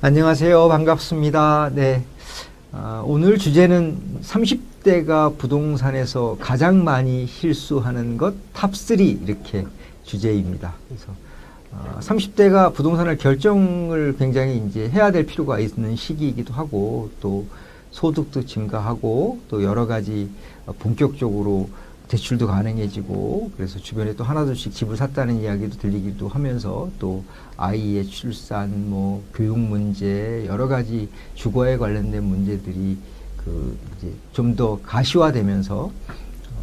안녕하세요. 반갑습니다. 네. 오늘 주제는 30대가 부동산에서 가장 많이 실수하는 것 탑3 이렇게 주제입니다. 그래서 30대가 부동산을 결정을 굉장히 이제 해야 될 필요가 있는 시기이기도 하고, 또 소득도 증가하고, 또 여러 가지 본격적으로 대출도 가능해지고, 그래서 주변에 또 하나둘씩 집을 샀다는 이야기도 들리기도 하면서, 또 아이의 출산, 뭐 교육 문제, 여러 가지 주거에 관련된 문제들이 이제 좀 더 가시화되면서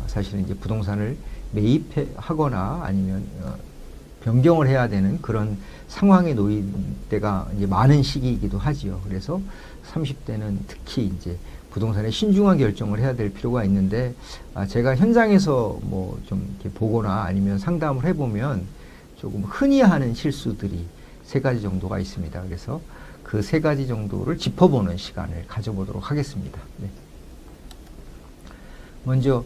사실은 이제 부동산을 매입하거나 아니면 변경을 해야 되는 그런 상황에 놓인 때가 이제 많은 시기이기도 하지요. 그래서 30대는 특히 이제 부동산에 신중한 결정을 해야 될 필요가 있는데, 제가 현장에서 뭐 좀 이렇게 보거나 아니면 상담을 해보면 조금 흔히 하는 실수들이 3가지 정도가 있습니다. 그래서 그 3가지 정도를 짚어보는 시간을 가져보도록 하겠습니다. 네. 먼저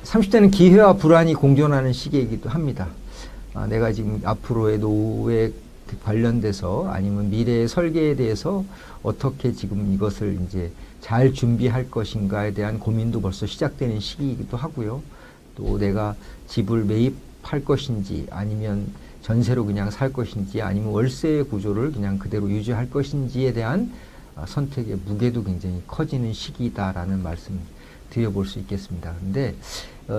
30대는 기회와 불안이 공존하는 시기이기도 합니다. 내가 지금 앞으로의 노후에 관련돼서 아니면 미래의 설계에 대해서 어떻게 지금 이것을 이제 잘 준비할 것인가에 대한 고민도 벌써 시작되는 시기이기도 하고요. 또 내가 집을 매입할 것인지 아니면 전세로 그냥 살 것인지 아니면 월세 구조를 그냥 그대로 유지할 것인지에 대한 선택의 무게도 굉장히 커지는 시기다라는 말씀 드려볼 수 있겠습니다. 근데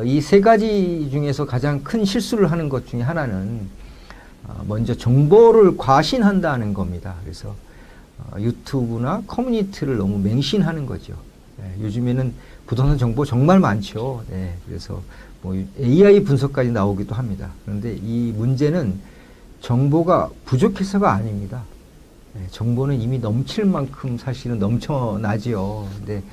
이 3가지 중에서 가장 큰 실수를 하는 것 중에 하나는 먼저 정보를 과신한다는 겁니다. 그래서 유튜브나 커뮤니티를 너무 맹신하는 거죠. 요즘에는 부동산 정보 정말 많죠. 그래서 뭐 AI 분석까지 나오기도 합니다. 그런데 이 문제는 정보가 부족해서가 아닙니다. 정보는 이미 넘칠 만큼 사실은 넘쳐나지요. 근데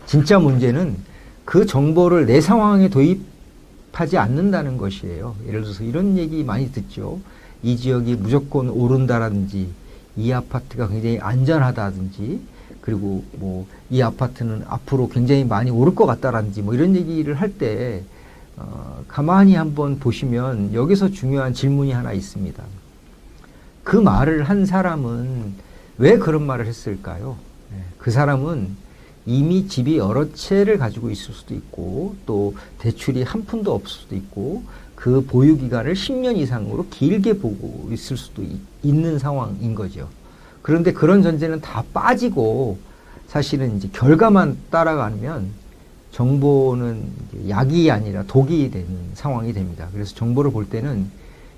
진짜 문제는 그 정보를 내 상황에 도입하지 않는다는 것이에요. 예를 들어서 이런 얘기 많이 듣죠. 이 지역이 무조건 오른다라든지, 이 아파트가 굉장히 안전하다든지, 그리고 뭐 이 아파트는 앞으로 굉장히 많이 오를 것 같다라든지 뭐 이런 얘기를 할 때 가만히 한번 보시면 여기서 중요한 질문이 하나 있습니다. 그 말을 한 사람은 왜 그런 말을 했을까요? 그 사람은 이미 집이 여러 채를 가지고 있을 수도 있고, 또 대출이 한 푼도 없을 수도 있고, 그 보유 기간을 10년 이상으로 길게 보고 있을 수도 있는 상황인 거죠. 그런데 그런 전제는 다 빠지고 사실은 이제 결과만 따라가면 정보는 약이 아니라 독이 되는 상황이 됩니다. 그래서 정보를 볼 때는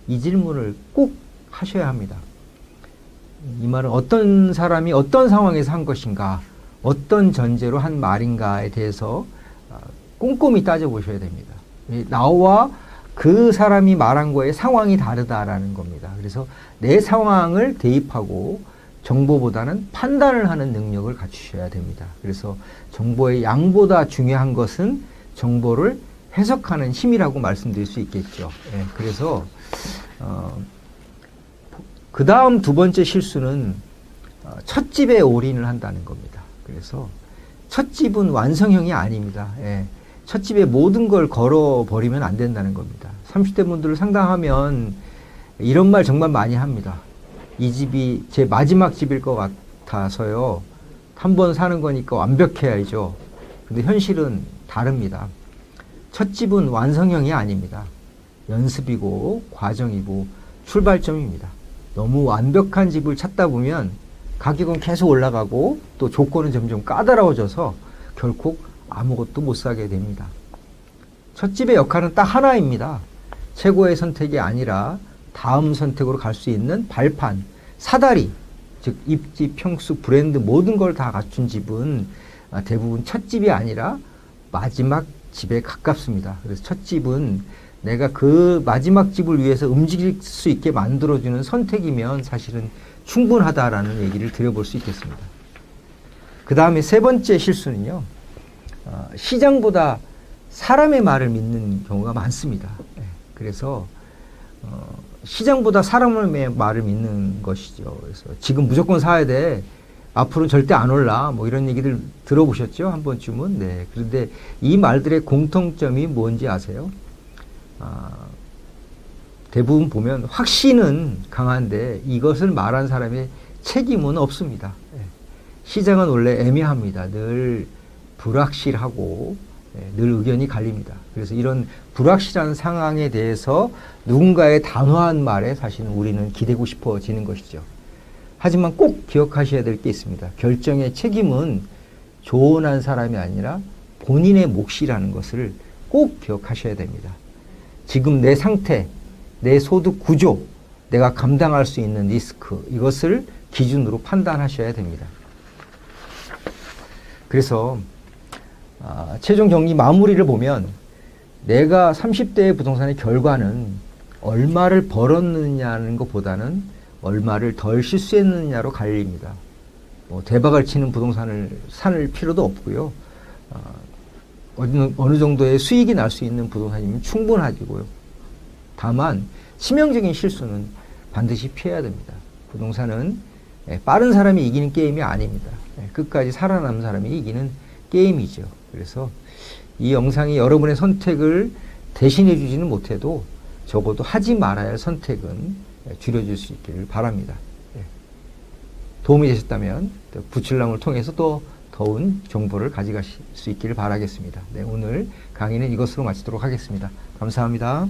이 질문을 꼭 하셔야 합니다. 이 말은 어떤 사람이 어떤 상황에서 한 것인가, 어떤 전제로 한 말인가에 대해서 꼼꼼히 따져보셔야 됩니다. 나와 그 사람이 말한 거에 상황이 다르다라는 겁니다. 그래서 내 상황을 대입하고 정보보다는 판단을 하는 능력을 갖추셔야 됩니다. 그래서 정보의 양보다 중요한 것은 정보를 해석하는 힘이라고 말씀드릴 수 있겠죠. 그래서 그 다음 2번째 실수는 첫 집에 올인을 한다는 겁니다. 그래서 첫 집은 완성형이 아닙니다. 첫 집에 모든 걸 걸어버리면 안 된다는 겁니다. 30대 분들을 상담하면 이런 말 정말 많이 합니다. 이 집이 제 마지막 집일 것 같아서요. 한 번 사는 거니까 완벽해야죠. 근데 현실은 다릅니다. 첫 집은 완성형이 아닙니다. 연습이고 과정이고 출발점입니다. 너무 완벽한 집을 찾다 보면 가격은 계속 올라가고 또 조건은 점점 까다로워져서 결코 아무것도 못 사게 됩니다. 첫 집의 역할은 딱 하나입니다. 최고의 선택이 아니라 다음 선택으로 갈 수 있는 발판, 사다리, 즉 입지, 평수, 브랜드 모든 걸 다 갖춘 집은 대부분 첫 집이 아니라 마지막 집에 가깝습니다. 그래서 첫 집은 내가 그 마지막 집을 위해서 움직일 수 있게 만들어주는 선택이면 사실은 충분하다라는 얘기를 드려볼 수 있겠습니다. 그 다음에 3번째 실수는요. 시장보다 사람의 말을 믿는 경우가 많습니다. 그래서 시장보다 사람의 말을 믿는 것이죠. 그래서 지금 무조건 사야 돼. 앞으로는 절대 안 올라. 뭐 이런 얘기들 들어보셨죠? 한 번쯤은. 네. 그런데 이 말들의 공통점이 뭔지 아세요? 대부분 보면 확신은 강한데 이것을 말한 사람의 책임은 없습니다. 시장은 원래 애매합니다. 늘 불확실하고 늘 의견이 갈립니다. 그래서 이런 불확실한 상황에 대해서 누군가의 단호한 말에 사실은 우리는 기대고 싶어지는 것이죠. 하지만 꼭 기억하셔야 될 게 있습니다. 결정의 책임은 조언한 사람이 아니라 본인의 몫이라는 것을 꼭 기억하셔야 됩니다. 지금 내 상태, 내 소득 구조, 내가 감당할 수 있는 리스크, 이것을 기준으로 판단하셔야 됩니다. 그래서 최종 정리 마무리를 보면 내가 30대의 부동산의 결과는 얼마를 벌었느냐는 것보다는 얼마를 덜 실수했느냐로 갈립니다. 뭐 대박을 치는 부동산을 살 필요도 없고요. 어느 정도의 수익이 날 수 있는 부동산이면 충분하지고요. 다만 치명적인 실수는 반드시 피해야 됩니다. 부동산은 빠른 사람이 이기는 게임이 아닙니다. 끝까지 살아남은 사람이 이기는 게임이죠. 그래서 이 영상이 여러분의 선택을 대신해 주지는 못해도 적어도 하지 말아야 할 선택은 줄여줄 수 있기를 바랍니다. 도움이 되셨다면 부칠남을 통해서 또 더운 정보를 가져가실 수 있기를 바라겠습니다. 네, 오늘 강의는 이것으로 마치도록 하겠습니다. 감사합니다.